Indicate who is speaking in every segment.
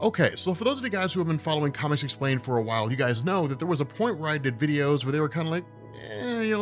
Speaker 1: Okay, so for those of you guys who have been following Comics Explained for a while, you guys know that there was a point where I did videos where they were kind of like,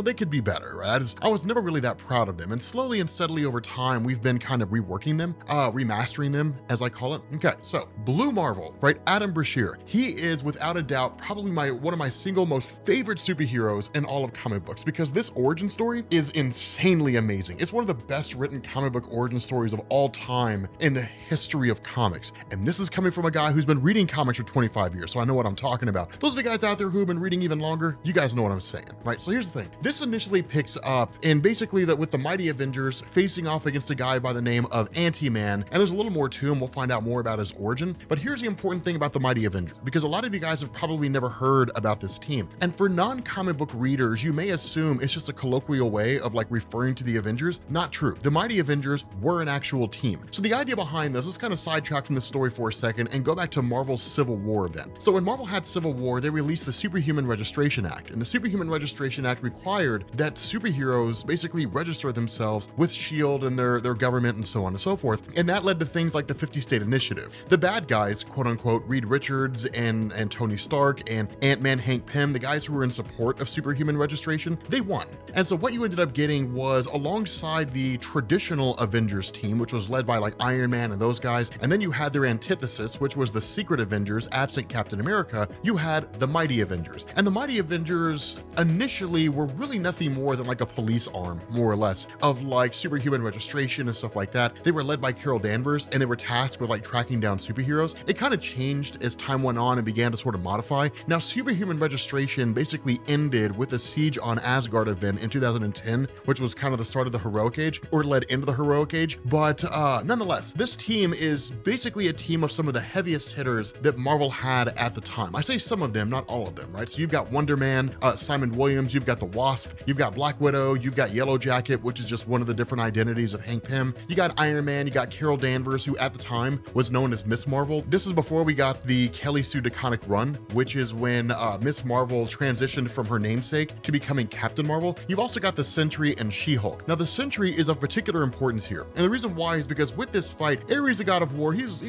Speaker 1: they could be better, right? I was never really that proud of them. And slowly and steadily over time, we've been kind of reworking them, remastering them, as I call it. Okay, so Blue Marvel, right? Adam Brashear. He is without a doubt probably one of my single most favorite superheroes in all of comic books, because this origin story is insanely amazing. It's one of the best written comic book origin stories of all time in the history of comics. And this is coming from a guy who's been reading comics for 25 years, so I know what I'm talking about. Those of you guys out there who have been reading even longer, you guys know what I'm saying, right? So here's the thing. This initially picks up in basically that with the Mighty Avengers facing off against a guy by the name of AntiMan, and there's a little more to him. We'll find out more about his origin. But here's the important thing about the Mighty Avengers, because a lot of you guys have probably never heard about this team. And for non-comic book readers, you may assume it's just a colloquial way of like referring to the Avengers. Not true. The Mighty Avengers were an actual team. So the idea behind this, let's kind of sidetrack from the story for a second and go back to Marvel's Civil War event. So when Marvel had Civil War, they released the Superhuman Registration Act, and the Superhuman Registration Act required that superheroes basically register themselves with S.H.I.E.L.D. and their government and so on and so forth. And that led to things like the 50-state initiative. The bad guys, quote unquote, Reed Richards and Tony Stark and Ant-Man Hank Pym, the guys who were in support of superhuman registration, they won. And so what you ended up getting was, alongside the traditional Avengers team, which was led by like Iron Man and those guys, and then you had their antithesis, which was the Secret Avengers, absent Captain America, you had the Mighty Avengers. And the Mighty Avengers initially were really nothing more than like a police arm, more or less, of like superhuman registration and stuff like that. They were led by Carol Danvers, and they were tasked with like tracking down superheroes. It kind of changed as time went on and began to sort of modify. Now, superhuman registration basically ended with the Siege on Asgard event in 2010, which was kind of the start of the Heroic Age, or led into the Heroic Age. But nonetheless, this team is basically a team of some of the heaviest hitters that Marvel had at the time. I say some of them, not all of them, right? So you've got Wonder Man, Simon Williams, you've got the Wasp, you've got Black Widow, you've got Yellow Jacket, which is just one of the different identities of Hank Pym. You got Iron Man, you got Carol Danvers, who at the time was known as Miss Marvel. This is before we got the Kelly Sue DeConnick run, which is when Miss Marvel transitioned from her namesake to becoming Captain Marvel. You've also got the Sentry and She-Hulk. Now, the Sentry is of particular importance here, and the reason why is because with this fight, Ares, the God of War, he's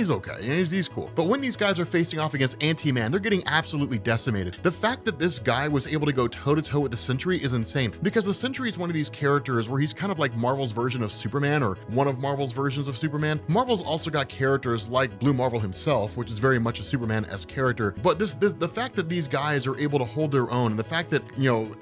Speaker 1: okay, he's cool. But when these guys are facing off against Anti-Man, they're getting absolutely decimated. The fact that this guy was able to go toe-to-toe with the Sentry is insane, because the Sentry is one of these characters where he's kind of like Marvel's version of Superman, or one of Marvel's versions of Superman. Marvel's also got characters like Blue Marvel himself, which is very much a Superman-esque character. But the fact that these guys are able to hold their own, and the fact that,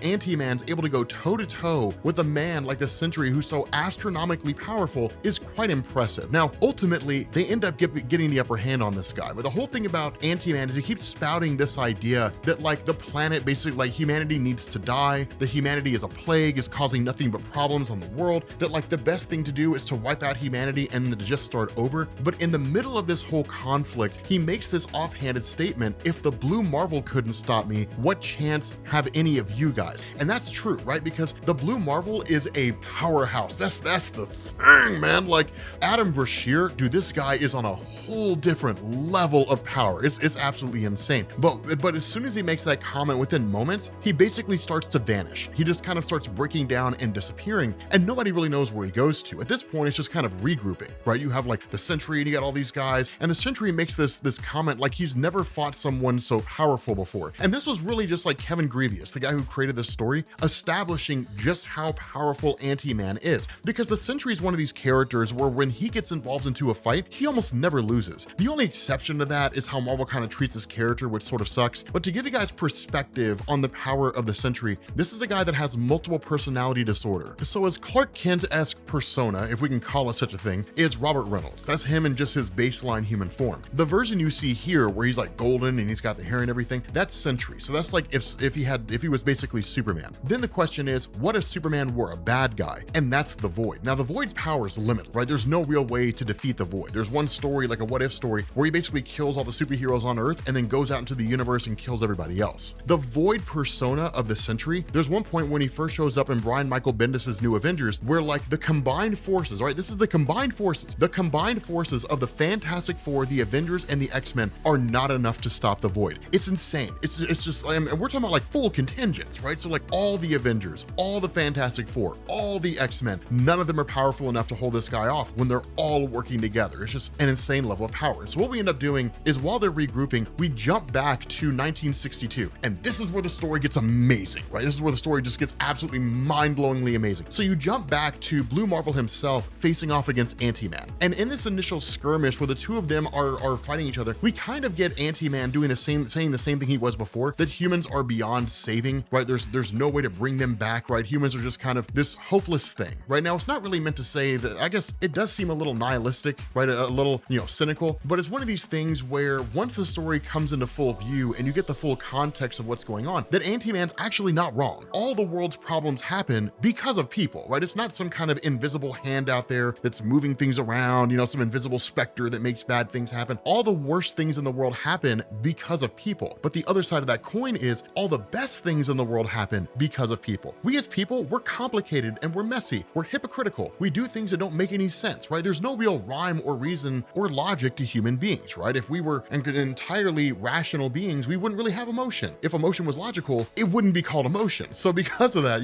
Speaker 1: Anti-Man's able to go toe-to-toe with a man like the Sentry who's so astronomically powerful is quite impressive. Now, ultimately, they end up getting the upper hand on this guy. But the whole thing about Anti-Man is he keeps spouting this idea that like the planet, basically like humanity needs to die, that humanity is a plague, is causing nothing but problems on the world, that like the best thing to do is to wipe out humanity and then to just start over. But in the middle of this whole conflict, he makes this offhanded statement: if the Blue Marvel couldn't stop me, what chance have any of you guys? And that's true, right? Because the Blue Marvel is a powerhouse. That's the thing, man. Like Adam Brashear, dude, this guy is on a whole different level of power. It's absolutely insane. But as soon as he makes that comment, within moments, he basically starts to vanish. He just kind of starts breaking down and disappearing, and nobody really knows where he goes to. At this point, it's just kind of regrouping, right? You have like the Sentry, and you got all these guys, and the Sentry makes this comment like he's never fought someone so powerful before. And this was really just like Kevin Grevioux, the guy who created this story, establishing just how powerful Anti-Man is. Because the Sentry is one of these characters where when he gets involved into a fight, he almost never loses. The only exception to that is how Marvel kind of treats his character, which sort of sucks. But to give you guys perspective on the power of the Sentry, this is a guy that has multiple personality disorder. So his Clark Kent-esque persona, if we can call it such a thing, is Robert Reynolds. That's him in just his baseline human form. The version you see here, where he's like golden and he's got the hair and everything, that's Sentry. So that's like if he was basically Superman. Then the question is, what if Superman were a bad guy? And that's the Void. Now the Void's power is limitless, right? There's no real way to defeat the Void. There's one story, like a what if story, where he basically kills all the superheroes on Earth and then goes out into the universe and kills everybody else. The Void persona persona of the century. There's one point when he first shows up in Brian Michael Bendis's New Avengers where like the combined forces, right? This is the combined forces. The combined forces of the Fantastic Four, the Avengers, and the X-Men are not enough to stop the Void. It's insane. It's just, and we're talking about like full contingents, right? So like all the Avengers, all the Fantastic Four, all the X-Men, none of them are powerful enough to hold this guy off when they're all working together. It's just an insane level of power. So what we end up doing is while they're regrouping, we jump back to 1962. And this is where the story gets amazing, right? This is where the story just gets absolutely mind-blowingly amazing. So you jump back to Blue Marvel himself facing off against AntiMan. And in this initial skirmish where the two of them are fighting each other, we kind of get AntiMan doing saying the same thing he was before, that humans are beyond saving, right? There's no way to bring them back, right? Humans are just kind of this hopeless thing. Right now, it's not really meant to say that, I guess it does seem a little nihilistic, right? A little, cynical, but it's one of these things where once the story comes into full view and you get the full context of what's going on, that AntiMan's actually not wrong. All the world's problems happen because of people, right? It's not some kind of invisible hand out there that's moving things around, some invisible specter that makes bad things happen. All the worst things in the world happen because of people. But the other side of that coin is all the best things in the world happen because of people. We as people, we're complicated and we're messy. We're hypocritical. We do things that don't make any sense, right? There's no real rhyme or reason or logic to human beings, right? If we were entirely rational beings, we wouldn't really have emotion. If emotion was logical, it wouldn't be called emotion. So because of that,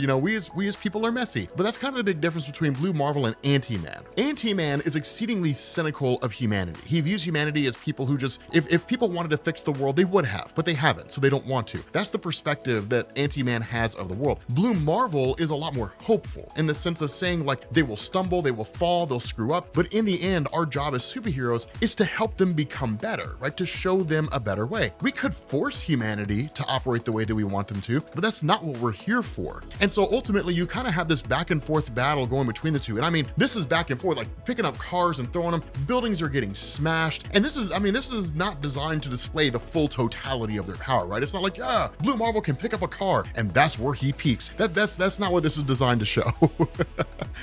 Speaker 1: we as people are messy. But that's kind of the big difference between Blue Marvel and AntiMan. AntiMan is exceedingly cynical of humanity. He views humanity as people who just, if people wanted to fix the world, they would have, but they haven't, so they don't want to. That's the perspective that AntiMan has of the world. Blue Marvel is a lot more hopeful in the sense of saying like they will stumble, they will fall, they'll screw up, but in the end, our job as superheroes is to help them become better, right? To show them a better way. We could force humanity to operate the way that we want them to, but that's not what we're here for. And so ultimately, you kind of have this back and forth battle going between the two. And I mean, this is back and forth, like picking up cars and throwing them. Buildings are getting smashed. And this is not designed to display the full totality of their power, right? It's not like, Blue Marvel can pick up a car and that's where he peaks. That's not what this is designed to show.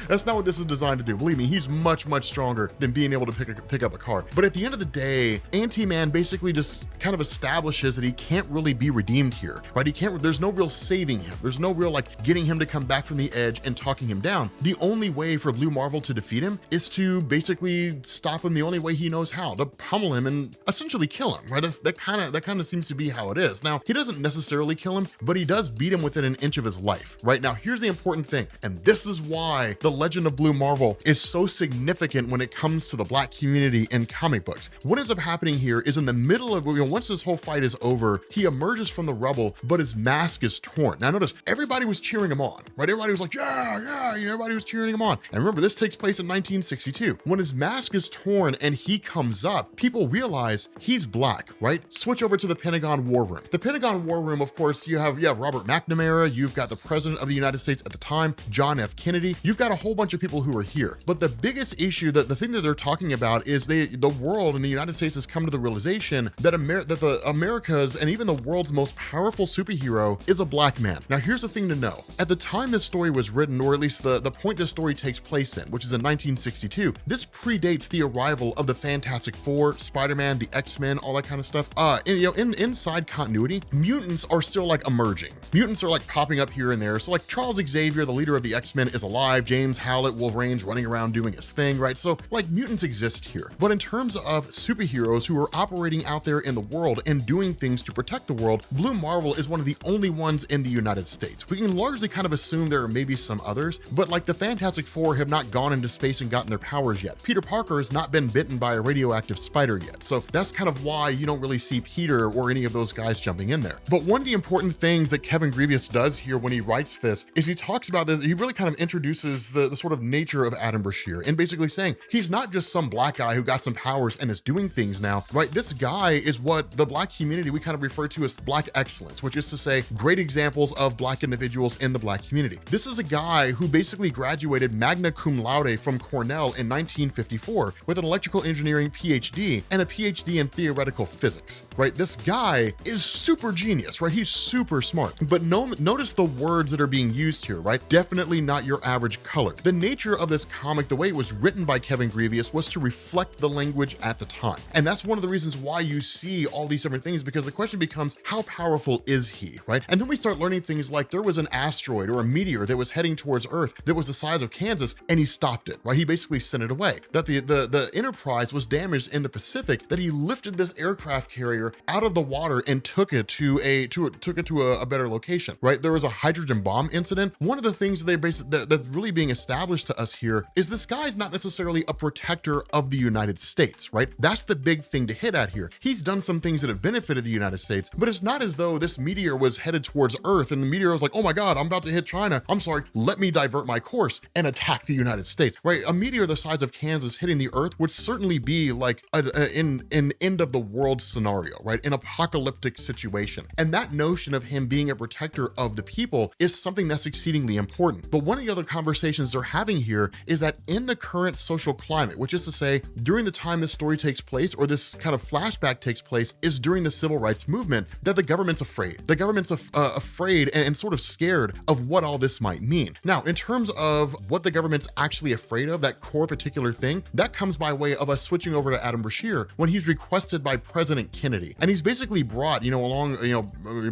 Speaker 1: That's not what this is designed to do. Believe me, he's much, much stronger than being able to pick up a car. But at the end of the day, AntiMan basically just kind of establishes that he can't really be redeemed here, right? There's no real saving him. There's no real like getting him to come back from the edge and talking him down. The only way for Blue Marvel to defeat him is to basically stop him the only way he knows how, to pummel him and essentially kill him, right? That kind of seems to be how it is. Now, he doesn't necessarily kill him, but he does beat him within an inch of his life, right? Now, here's the important thing, and this is why the Legend of Blue Marvel is so significant when it comes to the Black community in comic books. What ends up happening here is in the middle of, once this whole fight is over, he emerges from the rubble, but his mask is torn. Now notice, everybody was cheering him on, right? Everybody was like, yeah, everybody was cheering him on. And remember, this takes place in 1962. When his mask is torn and he comes up, people realize he's Black, right? Switch over to the Pentagon War Room. The Pentagon War Room, of course, you have Robert McNamara, you've got the President of the United States at the time, John F. Kennedy, you've got a whole bunch of people who are here. But the biggest issue, the thing that they're talking about is the world and the United States has come to the realization that the America's and even the world's most powerful superhero is a Black man. Now, here's the thing to know. At the time this story was written, or at least the point this story takes place in, which is in 1962, this predates the arrival of the Fantastic Four, Spider-Man, the X-Men, all that kind of stuff. Inside continuity, mutants are still like emerging. Mutants are like popping up here and there. So like Charles Xavier, the leader of the X-Men, is alive. James Howlett, Wolverine's running around doing his thing, right? So like mutants exist here. But in terms of superheroes who are operating out there in the world and doing things to protect the world, Blue Marvel is one of the only ones in the United States. We can largely kind of assume there are maybe some others, but like the Fantastic Four have not gone into space and gotten their powers yet. Peter Parker has not been bitten by a radioactive spider yet. So that's kind of why you don't really see Peter or any of those guys jumping in there. But one of the important things that Kevin Grevioux does here when he writes this is he talks about this, he really kind of introduces the sort of nature of Adam Brashear and basically saying he's not just some Black guy who got some powers and is doing things now, right? This guy is what the Black community we kind of refer to as Black excellence, which is to say great examples of Black individuals in the Black community. This is a guy who basically graduated magna cum laude from Cornell in 1954 with an electrical engineering PhD and a PhD in theoretical physics, right? This guy is super genius, right? He's super smart. But notice the words that are being used here, right? Definitely not your average color. The nature of this comic, the way it was written by Kevin Grevioux, was to reflect the language at the time. And that's one of the reasons why you see all these different things, because the question becomes, how powerful is he, right? And then we start learning things like there was an asteroid or a meteor that was heading towards Earth that was the size of Kansas, and he stopped it, right? He basically sent it away. That the Enterprise was damaged in the Pacific, that he lifted this aircraft carrier out of the water and took it to a better location, right? There was a hydrogen bomb incident. One of the things that's really being established to us here is this guy's not necessarily a protector of the United States, right? That's the big thing to hit at here. He's done some things that have benefited the United States, but it's not as though this meteor was headed towards Earth and the meteor was like, oh my God, I'm about to hit China. I'm sorry, let me divert my course and attack the United States, right? A meteor the size of Kansas hitting the Earth would certainly be like an end of the world scenario, right? An apocalyptic situation. And that notion of him being a protector of the people is something that's exceedingly important. But one of the other conversations they're having here is that in the current social climate, which is to say, during the time this story takes place or this kind of flashback takes place, is during the civil rights movement, that the government's afraid. The government's afraid and sort of scared of what all this might mean. Now, in terms of what the government's actually afraid of, that core particular thing, that comes by way of us switching over to Adam Brashear when he's requested by President Kennedy. And he's basically brought, along,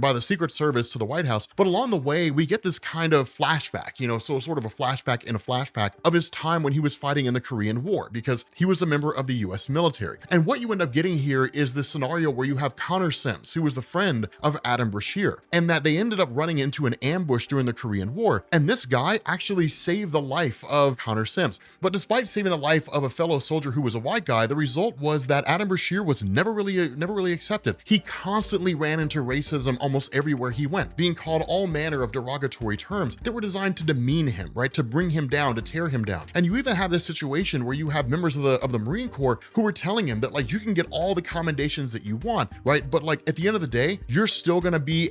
Speaker 1: by the Secret Service to the White House. But along the way, we get this kind of flashback, so sort of a flashback in a flashback of his time when he was fighting in the Korean War, because he was a member of the US military. And what you end up getting here is this scenario where you have Connor Sims, who was the friend of Adam Brashear, and that they ended up running into an ambush during the Korean War. And this guy actually saved the life of Connor Sims. But despite saving the life of a fellow soldier who was a white guy, the result was that Adam Brashear was never really accepted. He constantly ran into racism almost everywhere he went, being called all manner of derogatory terms that were designed to demean him, right? To bring him down, to tear him down. And you even have this situation where you have members of the Marine Corps who were telling him that, like, you can get all the commendations that you want, right? But like at the end of the day, you're still gonna be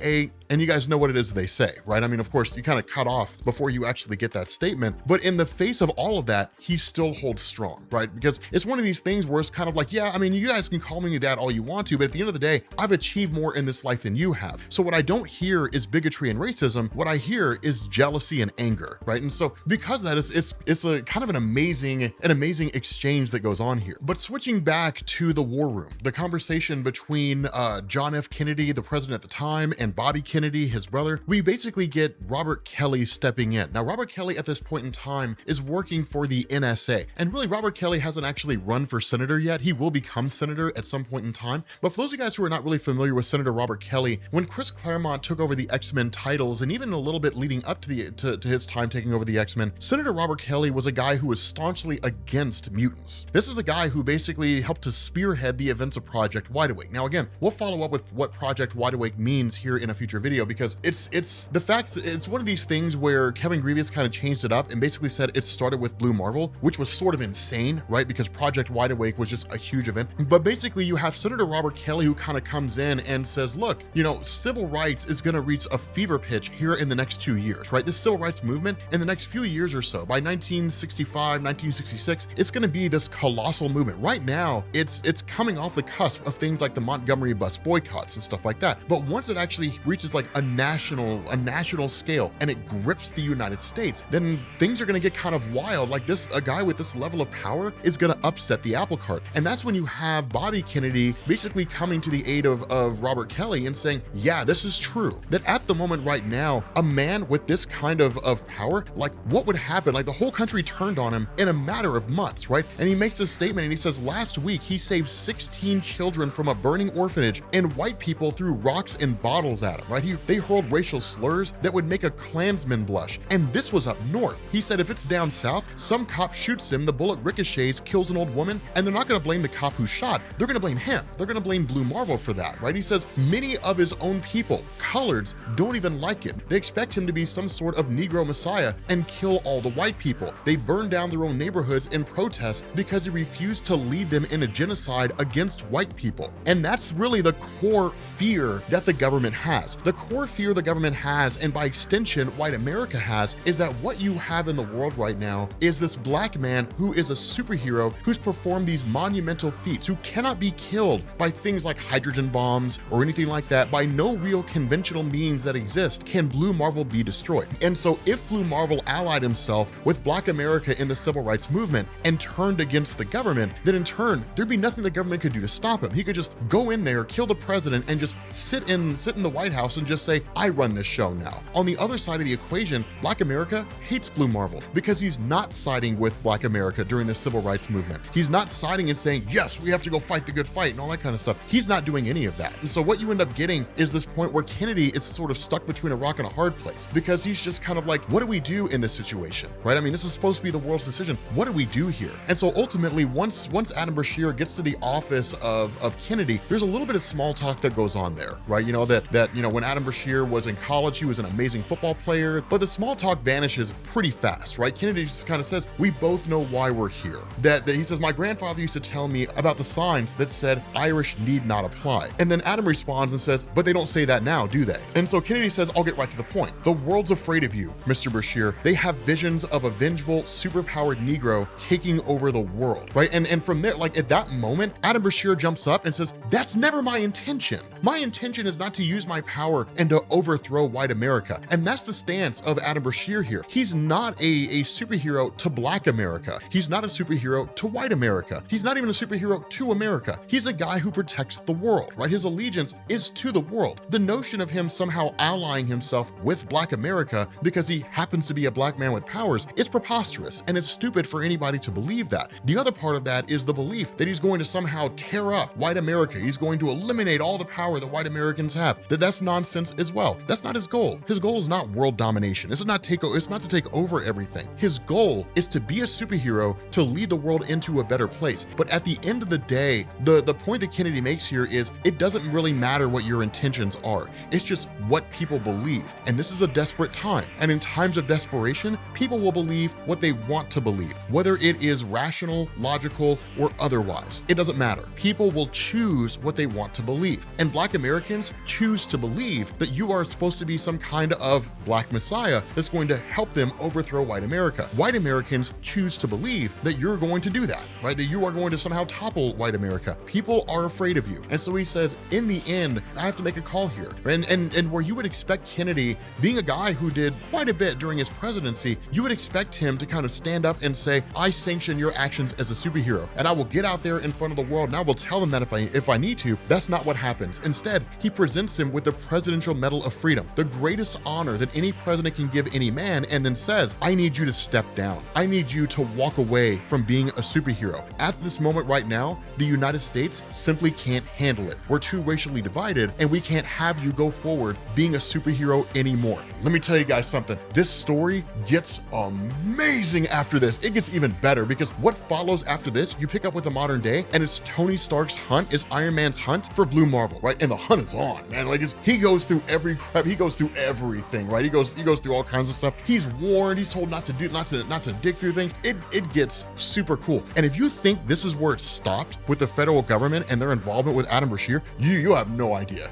Speaker 1: and you guys know what it is they say, right? I mean, of course, you kind of cut off before you actually get that statement, but in the face of all of that, he still holds strong, right? Because it's one of these things where it's kind of like, yeah, I mean, you guys can call me that all you want to, but at the end of the day, I've achieved more in this life than you have. So what I don't hear is bigotry and racism. What I hear is jealousy and anger, right? And so because of that, it's a kind of an amazing exchange that goes on here. But switching back to the war room, the conversation between John F. Kennedy, the president at the time, and Bobby Kennedy, his brother, we basically get Robert Kelly stepping in. Now, Robert Kelly at this point in time is working for the NSA. And really, Robert Kelly hasn't actually run for senator yet. He will become senator at some point in time. But for those of you guys who are not really familiar with Senator Robert Kelly, when Chris Claremont took over the X-Men titles, and even a little bit leading up to his time taking over the X-Men, Senator Robert Kelly was a guy who was staunchly against mutants. This is a guy who basically helped to spearhead the events of Project Wide Awake. Now, again, we'll follow up with what Project Wide Awake means here in a future video, because it's one of these things where Kevin Grevioux kind of changed it up and basically said it started with Blue Marvel, which was sort of insane, right? Because Project Wide Awake was just a huge event. But basically you have Senator Robert Kelly who kind of comes in and says, look, civil rights is going to reach a fever pitch here in the next 2 years, right? This civil rights movement in the next few years or so, by 1965, 1966, it's going to be this colossal movement. Right now, it's coming off the cusp of things like the Montgomery bus boycotts and stuff like that. But once it actually reaches like a national scale and it grips the United States, then things are going to get kind of wild. Like a guy with this level of power is going to upset the apple cart. And that's when you have Bobby Kennedy basically coming to the aid of Robert Kelly and saying, yeah, this is true. That at the moment right now, a man with this kind of power, like what would happen? Like the whole country turned on him in a matter of months, right? And he makes a statement and he says, last week he saved 16 children from a burning orphanage and white people threw rocks and bottles at him, right? They hurled racial slurs that would make a Klansman blush. And this was up north. He said if it's down south, some cop shoots him, the bullet ricochets, kills an old woman, and they're not going to blame the cop who shot. They're going to blame him. They're going to blame Blue Marvel for that, right? He says many of his own people, coloreds, don't even like him. They expect him to be some sort of Negro messiah and kill all the white people. They burn down their own neighborhoods in protest because he refused to lead them in a genocide against white people. And that's really the core fear that the government has. The core fear the government has, and by extension, white America has, is that what you have in the world right now is this black man who is a superhero who's performed these monumental feats, who cannot be killed by things like hydrogen bombs or anything like that. By no real conventional means that exist can Blue Marvel be destroyed. And so if Blue Marvel allied himself with black America in the civil rights movement and turned against the government, then in turn, there'd be nothing the government could do to stop him. He could just go in there, kill the president, and just sit in the White House and just say, I run this show now. On the other side of the equation, Black America hates Blue Marvel because he's not siding with Black America during the civil rights movement. He's not siding and saying, yes, we have to go fight the good fight and all that kind of stuff. He's not doing any of that. And so what you end up getting is this point where Kennedy is sort of stuck between a rock and a hard place, because he's just kind of like, what do we do in this situation, right? I mean, this is supposed to be the world's decision. What do we do here? And so ultimately, once Adam Brashear gets to the office of Kennedy, there's a little bit of small talk that goes on there, right? You know, that you know, when Adam Brashear was in college, he was an amazing football player, but the small talk vanishes pretty fast, right? Kennedy just kind of says, we both know why we're here. That he says, my grandfather used to tell me about the signs that said Irish need not apply. And then Adam responds and says, but they don't say that now, do they? And so Kennedy says, I'll get right to the point. The world's afraid of you, Mr. Brashear. They have visions of a vengeful, superpowered Negro taking over the world, right? And from there, like at that moment, Adam Brashear jumps up and says, that's never my intention. My intention is not to use my power and to overthrow white America. And that's the stance of Adam Brashear here. He's not a superhero to Black America. He's not a superhero to white America. He's not even a superhero to America. He's a guy who protects the world, right? His allegiance is to the world. The notion of him somehow allying himself with Black America because he happens to be a Black man with powers is preposterous, and it's stupid for anybody to believe that. The other part of that is the belief that he's going to somehow tear up white America. He's going to eliminate all the power that white Americans have. That's nonsense as well. That's not his goal. His goal is not world domination. It's not to take over everything. His goal is to be a superhero to lead the world into a better place. But at the end of the day, the point that Kennedy makes here is it doesn't really matter what your intentions are. It's just what people believe. And this is a desperate time. And in times of desperation, people will believe what they want to believe, whether it is rational, logical, or otherwise. It doesn't matter. People will choose what they want to believe. And Black Americans choose to believe that you are supposed to be some kind of Black Messiah that's going to help them overthrow white America. White Americans choose to believe that you're going to do that, right? That you are going to somehow topple white America. People are afraid of you. And so he says, in the end, I have to make a call here. And where you would expect Kennedy, being a guy who did quite a bit during his presidency, you would expect him to kind of stand up and say, I sanction your actions as a superhero, and I will get out there in front of the world and I will tell them that if I need to. That's not what happens. Instead, he presents him with the Presidential Medal of Freedom, the greatest honor that any president can give any man, and then says, I need you to step down. I need you to walk away from being a superhero. At this moment right now, the United States simply can't handle it. We're too racially divided, and we can't have you go forward being a superhero anymore. Let me tell you guys something. This story gets amazing after this. It gets even better, because what follows after this, you pick up with the modern day, and it's Tony Stark's hunt, it's Iron Man's hunt for Blue Marvel, right? And the hunt is on, man. Like he goes through every crap, he goes through everything, right? He goes through all kinds of stuff. He's warned, he's told not to dig through things. It gets super cool. And if you think this is where it stopped with the federal government and their involvement with Adam Brashear, you have no idea.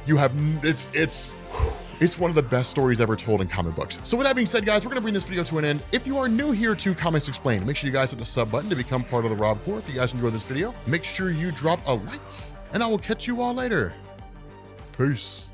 Speaker 1: It's one of the best stories ever told in comic books. So with that being said, guys, we're gonna bring this video to an end. If you are new here to Comics Explained, make sure you guys hit the sub button to become part of the Rob Corps. If you guys enjoyed this video, make sure you drop a like, and I will catch you all later. Peace.